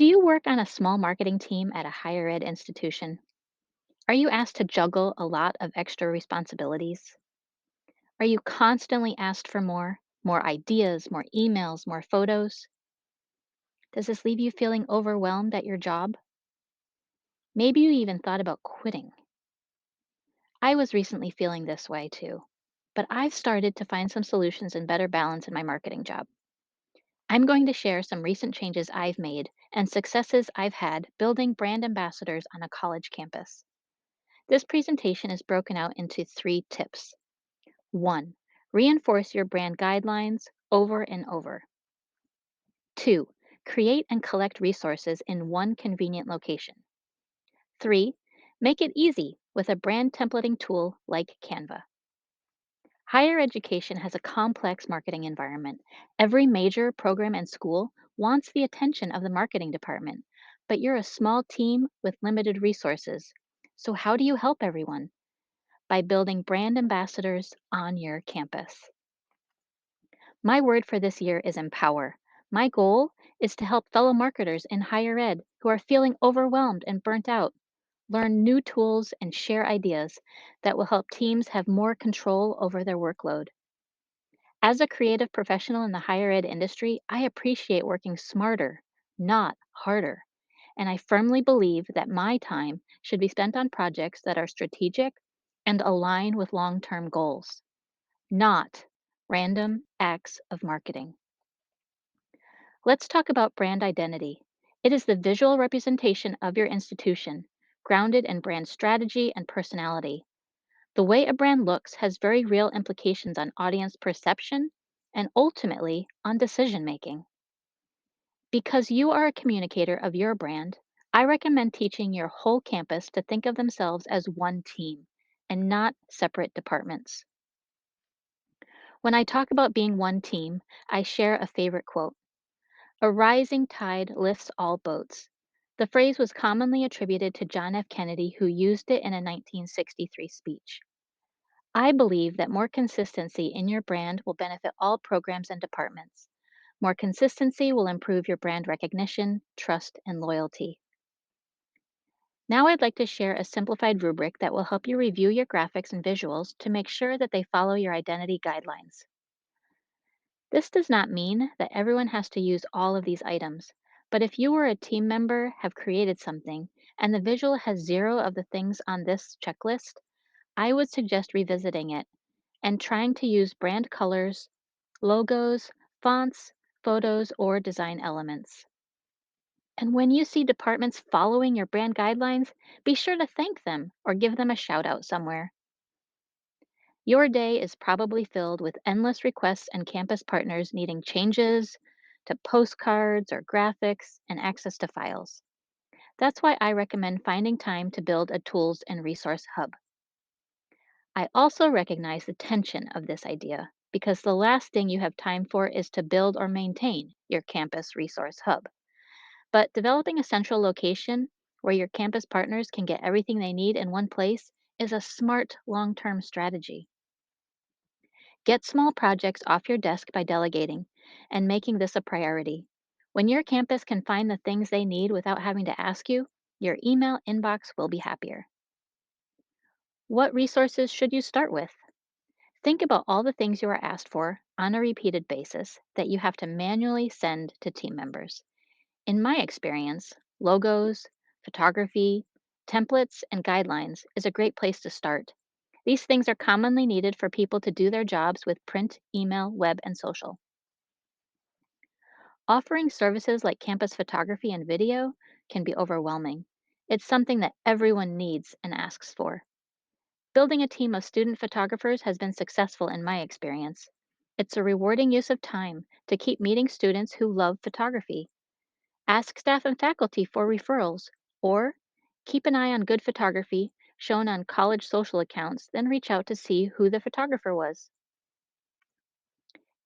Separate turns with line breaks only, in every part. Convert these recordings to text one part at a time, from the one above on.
Do you work on a small marketing team at a higher ed institution? Are you asked to juggle a lot of extra responsibilities? Are you constantly asked for more? More ideas, more emails, more photos? Does this leave you feeling overwhelmed at your job? Maybe you even thought about quitting. I was recently feeling this way too, but I've started to find some solutions and better balance in my marketing job. I'm going to share some recent changes I've made and successes I've had building brand ambassadors on a college campus. This presentation is broken out into three tips. 1. Reinforce your brand guidelines over and over. 2. Create and collect resources in one convenient location. 3. Make it easy with a brand templating tool like Canva. Higher education has a complex marketing environment. Every major program and school wants the attention of the marketing department, but you're a small team with limited resources. So, how do you help everyone? By building brand ambassadors on your campus. My word for this year is empower. My goal is to help fellow marketers in higher ed who are feeling overwhelmed and burnt out learn new tools and share ideas that will help teams have more control over their workload. As a creative professional in the higher ed industry, I appreciate working smarter, not harder. And I firmly believe that my time should be spent on projects that are strategic and align with long term goals, not random acts of marketing. Let's talk about brand identity. It is the visual representation of your institution, grounded in brand strategy and personality. The way a brand looks has very real implications on audience perception and ultimately on decision making. Because you are a communicator of your brand, I recommend teaching your whole campus to think of themselves as one team and not separate departments. When I talk about being one team, I share a favorite quote: "A rising tide lifts all boats." The phrase was commonly attributed to John F. Kennedy, who used it in a 1963 speech. I believe that more consistency in your brand will benefit all programs and departments. More consistency will improve your brand recognition, trust, and loyalty. Now I'd like to share a simplified rubric that will help you review your graphics and visuals to make sure that they follow your identity guidelines. This does not mean that everyone has to use all of these items, but if you or a team member have created something and the visual has zero of the things on this checklist, I would suggest revisiting it and trying to use brand colors, logos, fonts, photos, or design elements. And when you see departments following your brand guidelines, be sure to thank them or give them a shout out somewhere. Your day is probably filled with endless requests and campus partners needing changes to postcards or graphics and access to files. That's why I recommend finding time to build a tools and resource hub. I also recognize the tension of this idea because the last thing you have time for is to build or maintain your campus resource hub. But developing a central location where your campus partners can get everything they need in one place is a smart long term strategy. Get small projects off your desk by delegating and making this a priority. When your campus can find the things they need without having to ask you, your email inbox will be happier. What resources should you start with? Think about all the things you are asked for on a repeated basis that you have to manually send to team members. In my experience, logos, photography, templates, and guidelines is a great place to start. These things are commonly needed for people to do their jobs with print, email, web, and social. Offering services like campus photography and video can be overwhelming. It's something that everyone needs and asks for. Building a team of student photographers has been successful in my experience. It's a rewarding use of time to keep meeting students who love photography. Ask staff and faculty for referrals, or keep an eye on good photography shown on college social accounts, then reach out to see who the photographer was.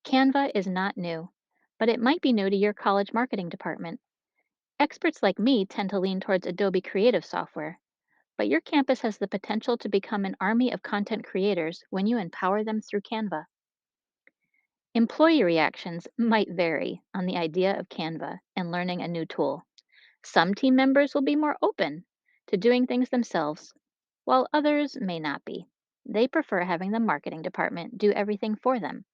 Canva is not new, but it might be new to your college marketing department. Experts like me tend to lean towards Adobe Creative software, but your campus has the potential to become an army of content creators when you empower them through Canva. Employee reactions might vary on the idea of Canva and learning a new tool. Some team members will be more open to doing things themselves, while others may not be. They prefer having the marketing department do everything for them.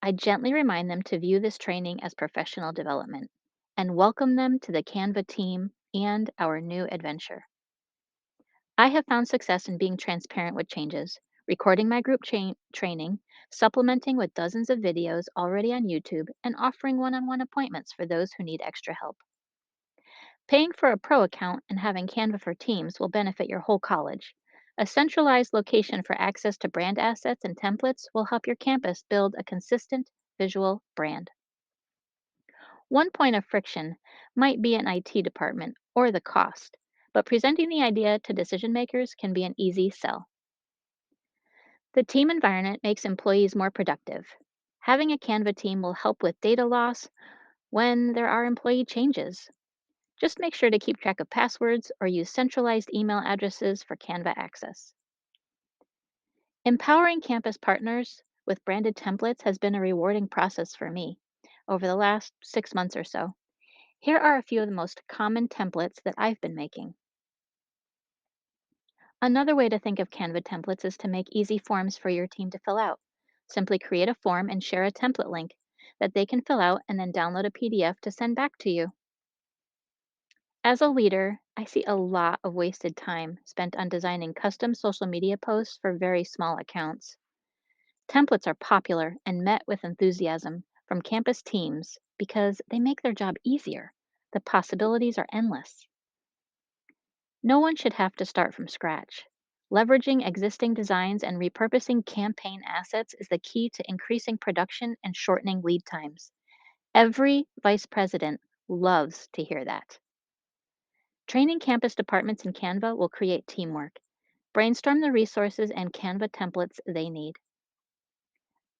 I gently remind them to view this training as professional development and welcome them to the Canva team and our new adventure. I have found success in being transparent with changes, recording my group training, supplementing with dozens of videos already on YouTube, and offering one on one appointments for those who need extra help. Paying for a pro account and having Canva for Teams will benefit your whole college. A centralized location for access to brand assets and templates will help your campus build a consistent visual brand. One point of friction might be an IT department or the cost, but presenting the idea to decision makers can be an easy sell. The team environment makes employees more productive. Having a Canva team will help with data loss when there are employee changes. Just make sure to keep track of passwords or use centralized email addresses for Canva access. Empowering campus partners with branded templates has been a rewarding process for me over the last 6 months or so. Here are a few of the most common templates that I've been making. Another way to think of Canva templates is to make easy forms for your team to fill out. Simply create a form and share a template link that they can fill out and then download a PDF to send back to you. As a leader, I see a lot of wasted time spent on designing custom social media posts for very small accounts. Templates are popular and met with enthusiasm from campus teams because they make their job easier. The possibilities are endless. No one should have to start from scratch. Leveraging existing designs and repurposing campaign assets is the key to increasing production and shortening lead times. Every vice president loves to hear that. Training campus departments in Canva will create teamwork. Brainstorm the resources and Canva templates they need.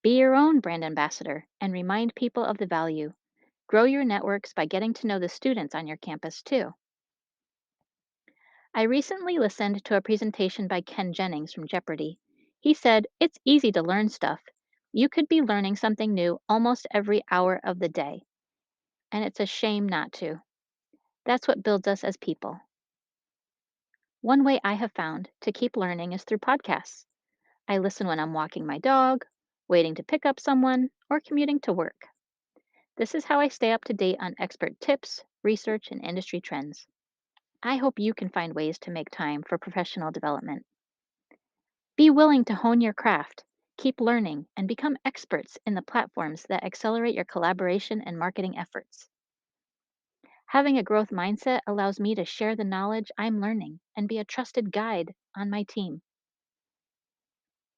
Be your own brand ambassador and remind people of the value. Grow your networks by getting to know the students on your campus too. I recently listened to a presentation by Ken Jennings from Jeopardy! He said, "It's easy to learn stuff. You could be learning something new almost every hour of the day, and it's a shame not to. That's what builds us as people." One way I have found to keep learning is through podcasts. I listen when I'm walking my dog, waiting to pick up someone, or commuting to work. This is how I stay up to date on expert tips, research, and industry trends. I hope you can find ways to make time for professional development. Be willing to hone your craft, keep learning, and become experts in the platforms that accelerate your collaboration and marketing efforts. Having a growth mindset allows me to share the knowledge I'm learning and be a trusted guide on my team.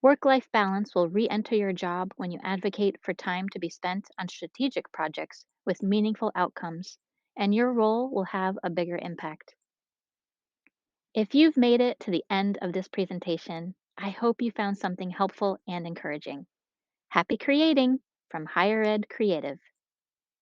Work life balance will re enter your job when you advocate for time to be spent on strategic projects with meaningful outcomes, and your role will have a bigger impact. If you've made it to the end of this presentation, I hope you found something helpful and encouraging. Happy creating from Higher Ed Creative.